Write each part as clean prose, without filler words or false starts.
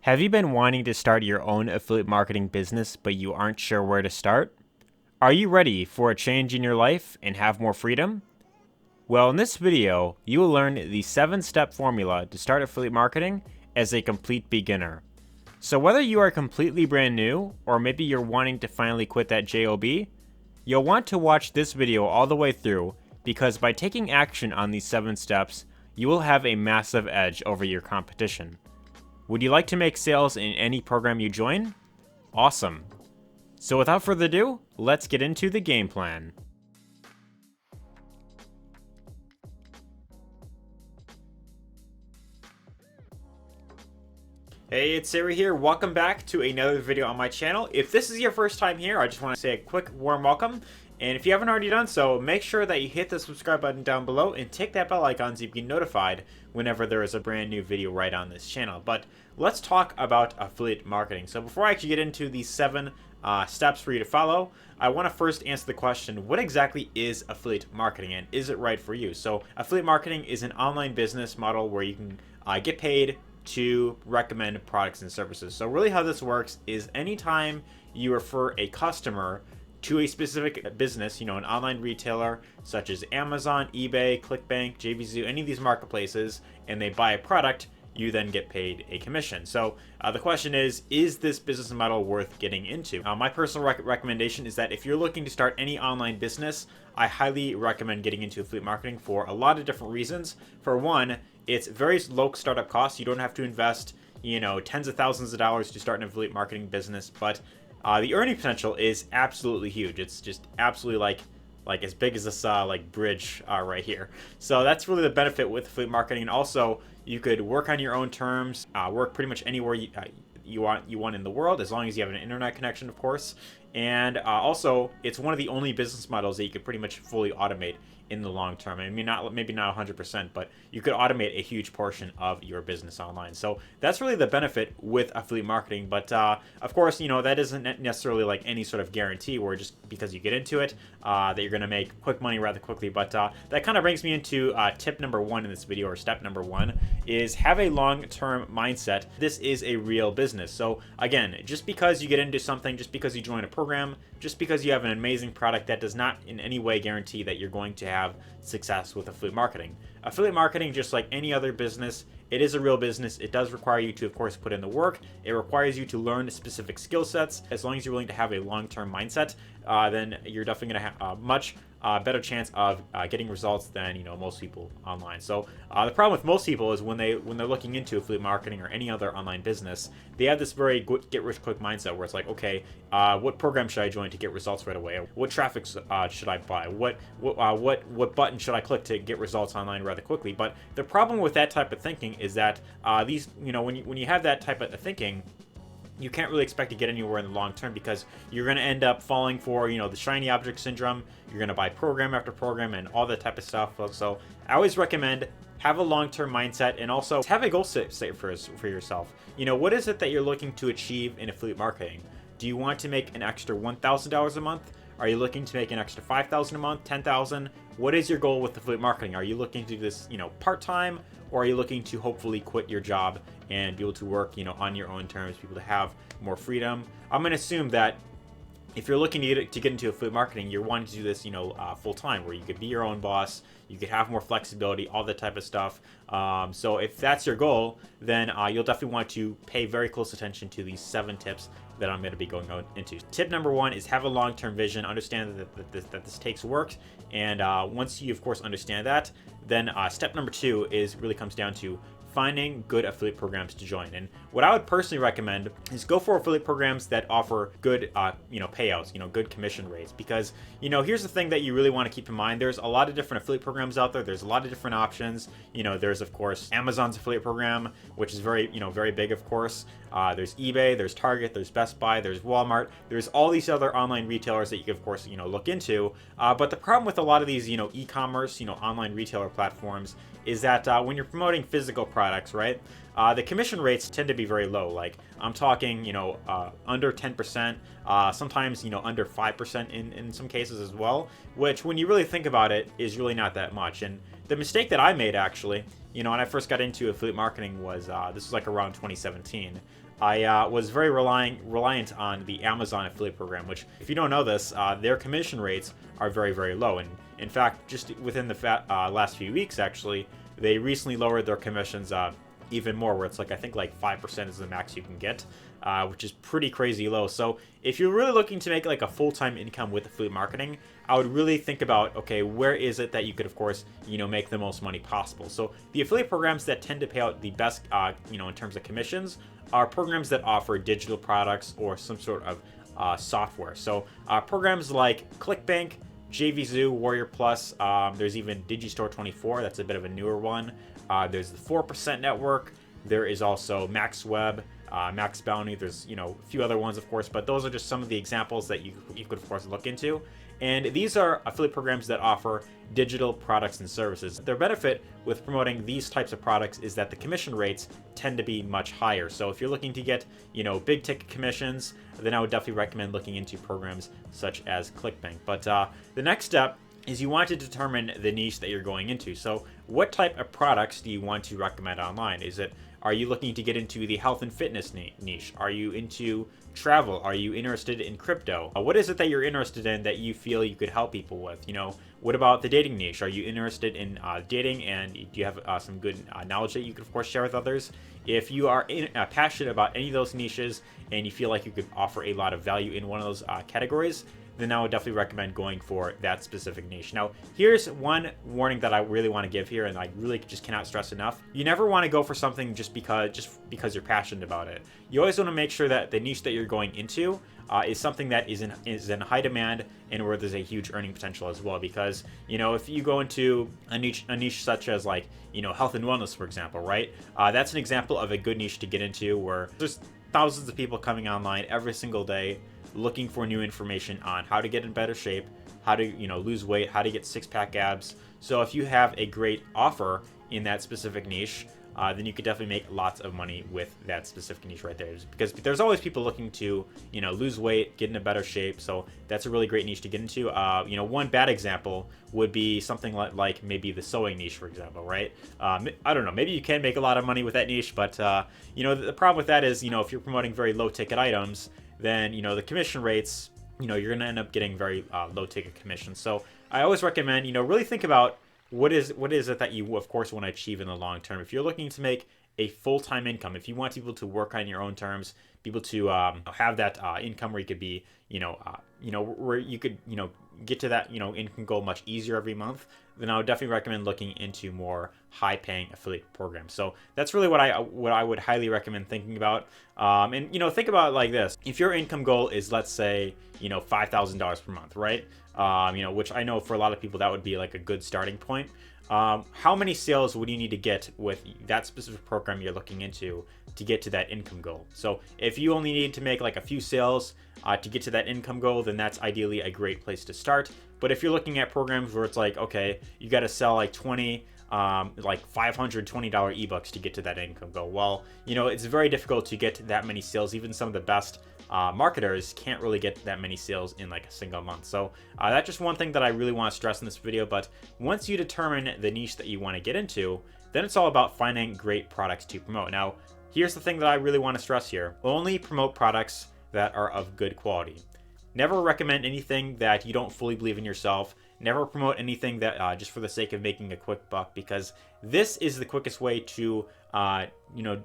Have you been wanting to start your own affiliate marketing business, but you aren't sure where to start? Are you ready for a change in your life and have more freedom? Well, in this video, you will learn the 7-step formula to start affiliate marketing as a complete beginner. So whether you are completely brand new, or maybe you're wanting to finally quit that job, you'll want to watch this video all the way through, because by taking action on these 7 steps, you will have a massive edge over your competition. Would you like to make sales in any program you join? Awesome. So without further ado, let's get into the game plan. Hey, it's Arie here. Welcome back to another video on my channel. If this is your first time here, I just want to say a quick warm welcome. And if you haven't already done so, make sure that you hit the subscribe button down below and tick that bell icon so you can get notified whenever there is a brand new video right on this channel. But let's talk about affiliate marketing. So before I actually get into these 7 steps for you to follow, I want to first answer the question, what exactly is affiliate marketing and is it right for you? So affiliate marketing is an online business model where you can get paid to recommend products and services. So really how this works is anytime you refer a customer to a specific business, an online retailer such as Amazon, eBay, ClickBank, JVZoo, any of these marketplaces, and they buy a product, you then get paid a commission. So the question is this business model worth getting into? My personal recommendation is that if you're looking to start any online business, I highly recommend getting into affiliate marketing for a lot of different reasons. For one, it's very low startup costs. You don't have to invest, tens of thousands of dollars to start an affiliate marketing business, but the earning potential is absolutely huge. It's just absolutely like as big as this bridge right here. So that's really the benefit with affiliate marketing. And also, you could work on your own terms, work pretty much anywhere you want in the world, as long as you have an internet connection, of course. And also, it's one of the only business models that you could pretty much fully automate in the long term. I mean, maybe not 100%, but you could automate a huge portion of your business online. So that's really the benefit with affiliate marketing. But of course, that isn't necessarily like any sort of guarantee where just because you get into it, that you're going to make quick money rather quickly. But that kind of brings me into tip number 1 in this video, or step number 1, is have a long-term mindset. This is a real business. So again, just because you get into something, just because you join a program, just because you have an amazing product, that does not in any way guarantee that you're going to have success with affiliate marketing. Affiliate marketing, just like any other business, it is a real business. It does require you to, of course, put in the work. It requires you to learn specific skill sets. As long as you're willing to have a long-term mindset, then you're definitely going to have a much better chance of getting results than most people online. So the problem with most people is when they're looking into affiliate marketing or any other online business, they have this very get-rich-quick mindset where it's like, okay, what program should I join to get results right away? What traffic should I buy? What button should I click to get results online rather quickly? But the problem with that type of thinking is that when you have that type of thinking, you can't really expect to get anywhere in the long term, because you're going to end up falling for the shiny object syndrome. You're going to buy program after program and all that type of stuff. So I always recommend have a long-term mindset, and also have a goal set for yourself. What is it that you're looking to achieve in affiliate marketing? Do you want to make an extra $1,000 a month? Are you looking to make an extra $5,000 a month, $10,000? What is your goal with affiliate marketing? Are you looking to do this, part-time, or are you looking to hopefully quit your job and be able to work, on your own terms, be able to have more freedom? I'm going to assume that if you're looking to get into affiliate marketing, you're wanting to do this, full time, where you could be your own boss, you could have more flexibility, all that type of stuff. So if that's your goal, then you'll definitely want to pay very close attention to these 7 tips that I'm going to be going into. Tip number 1 is have a long-term vision. Understand that this takes work, and once you, of course, understand that, then step number 2 really comes down to finding good affiliate programs to join. And what I would personally recommend is go for affiliate programs that offer good payouts, good commission rates. Because here's the thing that you really want to keep in mind: there's a lot of different affiliate programs out there. There's a lot of different options. There's, of course, Amazon's affiliate program, which is very big, of course. There's eBay, there's Target, there's Best Buy, there's Walmart. There's all these other online retailers that you can, of course, look into. But the problem with a lot of these e-commerce online retailer platforms is that when you're promoting physical products, right, the commission rates tend to be very low. Like, I'm talking under 10%, sometimes under 5% in some cases as well, which, when you really think about it, is really not that much. And the mistake that I made, actually, when I first got into affiliate marketing was this was like around 2017. I was very reliant on the Amazon affiliate program, which, if you don't know this, their commission rates are very, very low. And in fact, just within the last few weeks, actually, they recently lowered their commissions even more, where it's like, I think like 5% is the max you can get, which is pretty crazy low. So if you're really looking to make like a full-time income with affiliate marketing, I would really think about, okay, where is it that you could, of course, make the most money possible. So the affiliate programs that tend to pay out the best, in terms of commissions, are programs that offer digital products or some sort of software. So programs like ClickBank, JVZoo, Warrior Plus, there's even Digistore24, that's a bit of a newer one. There's the 4% Network. There is also MaxWeb, Max Bounty. There's a few other ones, of course, but those are just some of the examples that you could, of course, look into. And these are affiliate programs that offer digital products and services. Their benefit with promoting these types of products is that the commission rates tend to be much higher. So if you're looking to get, big ticket commissions, then I would definitely recommend looking into programs such as ClickBank. But the next step is you want to determine the niche that you're going into. So what type of products do you want to recommend online? Are you looking to get into the health and fitness niche? Are you into travel? Are you interested in crypto? What is it that you're interested in that you feel you could help people with? What about the dating niche? Are you interested in dating, and do you have some good knowledge that you could, of course, share with others? If you are passionate about any of those niches and you feel like you could offer a lot of value in one of those categories, then I would definitely recommend going for that specific niche. Now, here's one warning that I really want to give here, and I really just cannot stress enough. You never want to go for something just because you're passionate about it. You always want to make sure that the niche that you're going into is something that is in high demand and where there's a huge earning potential as well. Because if you go into a niche such as like health and wellness, for example, right? That's an example of a good niche to get into, where there's thousands of people coming online every single day looking for new information on how to get in better shape, how to lose weight, how to get six-pack abs. So if you have a great offer in that specific niche, then you could definitely make lots of money with that specific niche right there. Because there's always people looking to lose weight, get in a better shape. So that's a really great niche to get into. One bad example would be something like maybe the sewing niche, for example, right? I don't know, maybe you can make a lot of money with that niche, but the problem with that is if you're promoting very low ticket items, then the commission rates, you're going to end up getting very low ticket commissions. So I always recommend really think about what is it that you, of course, want to achieve in the long term. If you're looking to make a full-time income, if you want people to work on your own terms, people to have that income where you could be where you could get to that income goal much easier every month, then I would definitely recommend looking into more high-paying affiliate programs. So that's really what I would highly recommend thinking about. And think about it like this: if your income goal is, let's say, $5,000 per month, right? Which I know for a lot of people that would be like a good starting point. How many sales would you need to get with that specific program you're looking into to get to that income goal? So if you only need to make like a few sales to get to that income goal, then that's ideally a great place to start. But if you're looking at programs where it's like, okay, you got to sell like 20 like $520 ebooks to get to that income goal, well, it's very difficult to get that many sales. Even some of the best marketers can't really get that many sales in like a single month. So that's just one thing that I really want to stress in this video. But once you determine the niche that you want to get into, then it's all about finding great products to promote. Now, here's the thing that I really want to stress here: only promote products that are of good quality. Never recommend anything that you don't fully believe in yourself. Never promote anything that just for the sake of making a quick buck, because this is the quickest way to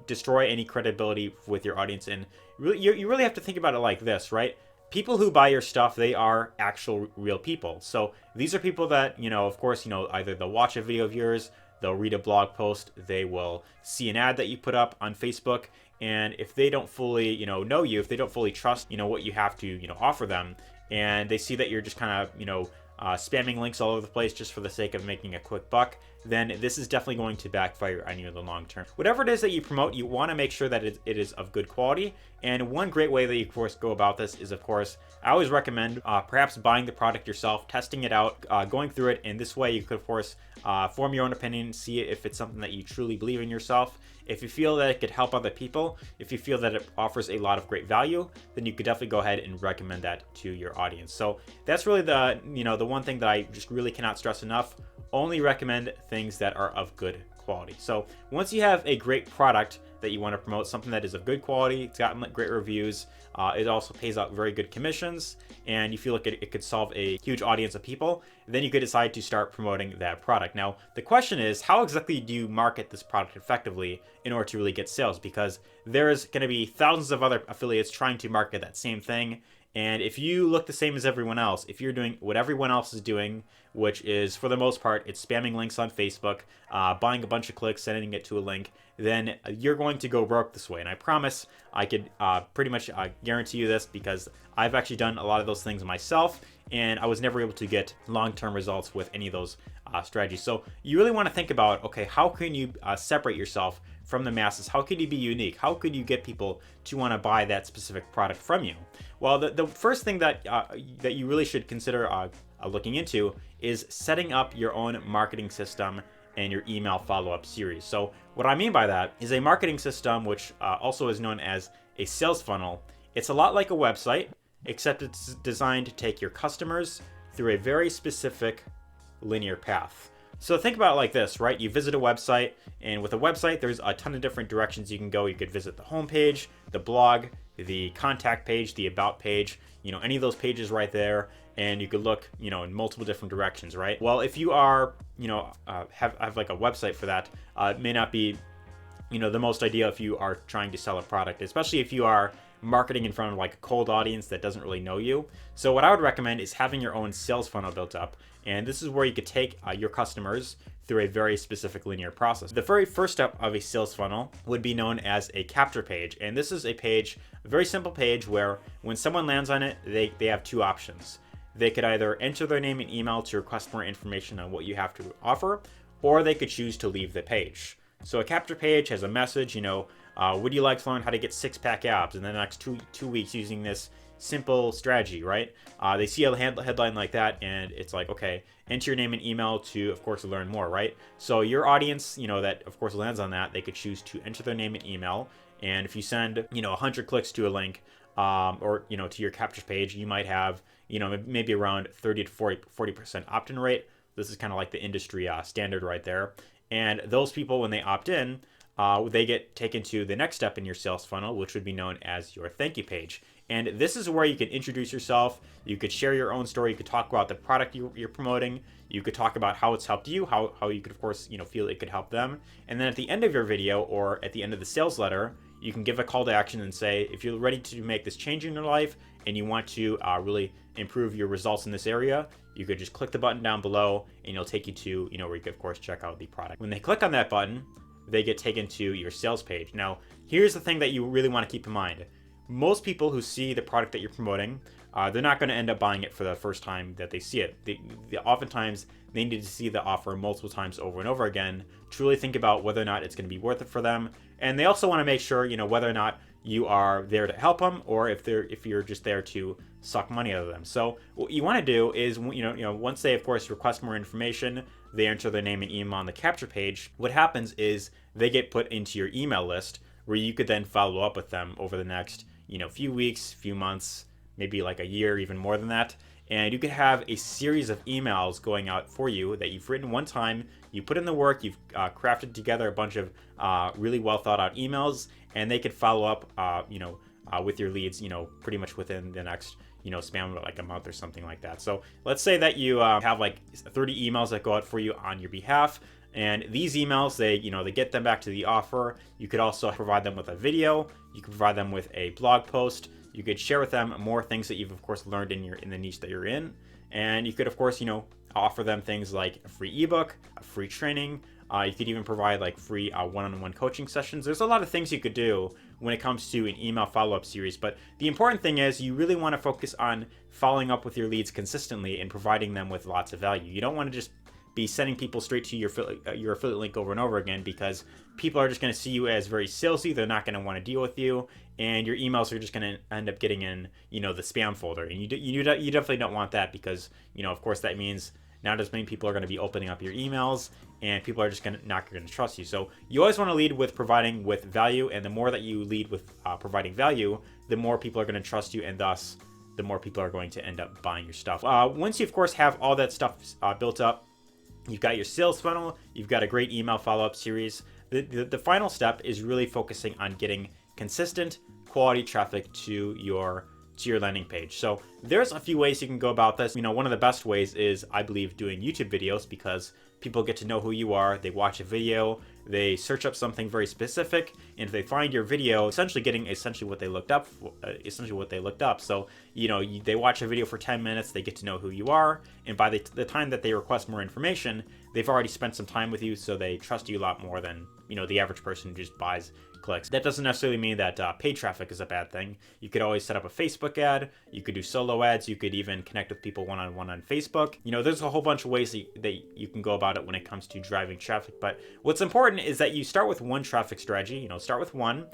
destroy any credibility with your audience. And really, you really have to think about it like this, right? People who buy your stuff, they are actual real people. So these are people that of course, either they'll watch a video of yours, they'll read a blog post, they will see an ad that you put up on Facebook, and if they don't fully know you, if they don't fully trust what you have to offer them, and they see that you're just kind of spamming links all over the place just for the sake of making a quick buck, then this is definitely going to backfire on you in the long term. Whatever it is that you promote, you want to make sure that it is of good quality. And one great way that you, of course, go about this is, of course, I always recommend perhaps buying the product yourself, testing it out, going through it. And this way you could, of course, form your own opinion, see if it's something that you truly believe in yourself. If you feel that it could help other people, if you feel that it offers a lot of great value, then you could definitely go ahead and recommend that to your audience. So that's really the one thing that I just really cannot stress enough: only recommend things that are of good quality. So once you have a great product that you want to promote, something that is of good quality, it's gotten great reviews, it also pays out very good commissions, and you feel like it could solve a huge audience of people, then you could decide to start promoting that product. Now, the question is, how exactly do you market this product effectively in order to really get sales? Because there's going to be thousands of other affiliates trying to market that same thing. And if you look the same as everyone else, if you're doing what everyone else is doing, which is for the most part, it's spamming links on Facebook, buying a bunch of clicks, sending it to a link, then you're going to go broke this way. And I promise I could pretty much guarantee you this, because I've actually done a lot of those things myself, and I was never able to get long-term results with any of those strategies. So you really want to think about, okay, how can you separate yourself from the masses? How can you be unique? How could you get people to want to buy that specific product from you? Well, the first thing that that you really should consider looking into is setting up your own marketing system and your email follow-up series. So what I mean by that is a marketing system, which also is known as a sales funnel. It's a lot like a website, except it's designed to take your customers through a very specific linear path. So think about it like this, right? You visit a website, and with a website, there's a ton of different directions you can go. You could visit the homepage, the blog, the contact page, the about page, any of those pages right there, and you could look, in multiple different directions, right? Well, if you are, have like a website for that, it may not be, the most ideal if you are trying to sell a product, especially if you are marketing in front of like a cold audience that doesn't really know you. So what I would recommend is having your own sales funnel built up. And this is where you could take your customers through a very specific linear process. The very first step of a sales funnel would be known as a capture page. And this is a page, a very simple page, where when someone lands on it, they have two options. They could either enter their name and email to request more information on what you have to offer, or they could choose to leave the page. So a capture page has a message, would you like to learn how to get six-pack abs in the next two weeks using this simple strategy, right? They see a headline like that, and it's like, okay, enter your name and email to, of course, learn more, right? So your audience, that of course lands on that, they could choose to enter their name and email. And if you send, 100 clicks to a link, or, to your capture page, you might have, maybe around 30 to 40% opt-in rate. This is kind of like the industry standard right there. And those people, when they opt in, they get taken to the next step in your sales funnel, which would be known as your thank you page. And this is where you can introduce yourself. You could share your own story. You could talk about the product you're promoting. You could talk about how it's helped you, how you could, of course, feel it could help them. And then at the end of your video, or at the end of the sales letter, you can give a call to action and say, if you're ready to make this change in your life and you want to really improve your results in this area, you could just click the button down below, and it'll take you to, where you could, of course, check out the product. When they click on that button, they get taken to your sales page. Now, here's the thing that you really want to keep in mind. Most people who see the product that you're promoting, they're not going to end up buying it for the first time that they see it. Oftentimes, they need to see the offer multiple times over and over again to really think about whether or not it's going to be worth it for them. And they also want to make sure, whether or not you are there to help them, or if you're just there to suck money out of them. So what you want to do is, once they, of course, request more information, they enter their name and email on the capture page. What happens is they get put into your email list, where you could then follow up with them over the next, few weeks, few months, maybe like a year, even more than that. And you could have a series of emails going out for you that you've written one time. You put in the work, you've crafted together a bunch of really well thought out emails, and they could follow up, with your leads, pretty much within the next, span of like a month or something like that. So let's say that you have like 30 emails that go out for you on your behalf. And these emails, they get them back to the offer. You could also provide them with a video. You could provide them with a blog post. You could share with them more things that you've, of course, learned in the niche that you're in. And you could, of course, offer them things like a free ebook, a free training. You could even provide like free one-on-one coaching sessions. There's a lot of things you could do when it comes to an email follow-up series. But the important thing is you really want to focus on following up with your leads consistently and providing them with lots of value. You don't want to just be sending people straight to your affiliate link over and over again, because people are just going to see you as very salesy. They're not going to want to deal with you, and your emails are just going to end up getting in, the spam folder. And you definitely don't want that, because, of course, that means not as many people are going to be opening up your emails, and people are just not going to trust you. So you always want to lead with providing with value, and the more that you lead with providing value, the more people are going to trust you, and thus the more people are going to end up buying your stuff. Once you, of course, have all that stuff built up, you've got your sales funnel, you've got a great email follow-up series, the final step is really focusing on getting consistent quality traffic to your landing page. So there's a few ways you can go about this. One of the best ways is, I believe, doing YouTube videos, because people get to know who you are. They watch a video, they search up something very specific, and if they find your video, essentially getting what they looked up. So they watch a video for 10 minutes, they get to know who you are, and by the time that they request more information, they've already spent some time with you, so they trust you a lot more than the average person who just buys clicks. That doesn't necessarily mean that paid traffic is a bad thing. You could always set up a Facebook ad, you could do solo ads, you could even connect with people one-on-one on Facebook. There's a whole bunch of ways that you can go about it when it comes to driving traffic. But what's important is that you start with one traffic strategy. Start with one.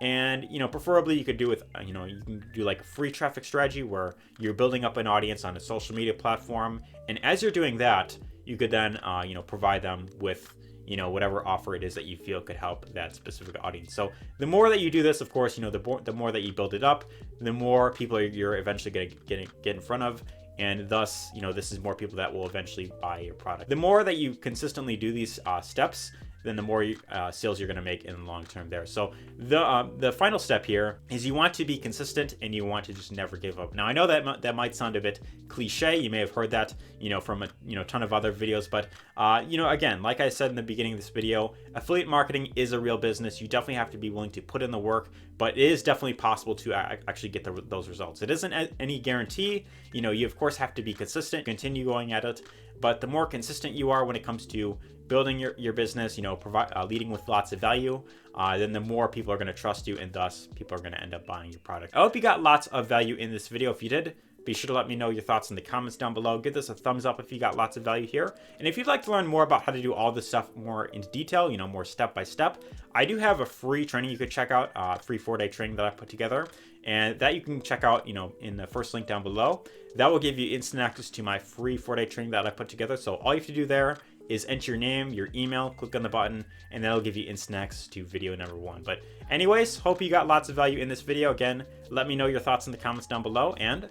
And preferably you could do with you can do like a free traffic strategy where you're building up an audience on a social media platform, and as you're doing that, you could then provide them with whatever offer it is that you feel could help that specific audience. So the more that you do this, of course, the more that you build it up, the more people you're eventually going to get in front of, and thus this is more people that will eventually buy your product. The more that you consistently do these steps, then the more sales you're going to make in the long term there. So the final step here is you want to be consistent, and you want to just never give up. Now, I know that might sound a bit cliche. You may have heard that from a ton of other videos, but again, like I said in the beginning of this video, affiliate marketing is a real business. You definitely have to be willing to put in the work, but it is definitely possible to actually get those results. It isn't any guarantee. You of course have to be consistent, continue going at it, but the more consistent you are when it comes to building your business, leading with lots of value, then the more people are going to trust you, and thus people are going to end up buying your product. I hope you got lots of value in this video. If you did, be sure to let me know your thoughts in the comments down below. Give this a thumbs up if you got lots of value here. And if you'd like to learn more about how to do all this stuff more into detail, more step by step, I do have a free training you could check out, free 4-day training that I put together, and that you can check out, in the first link down below. That will give you instant access to my free 4-day training that I put together. So all you have to do there is enter your name, your email, click on the button, and that'll give you instant access to video number 1. But anyways, hope you got lots of value in this video. Again, let me know your thoughts in the comments down below, and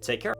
take care.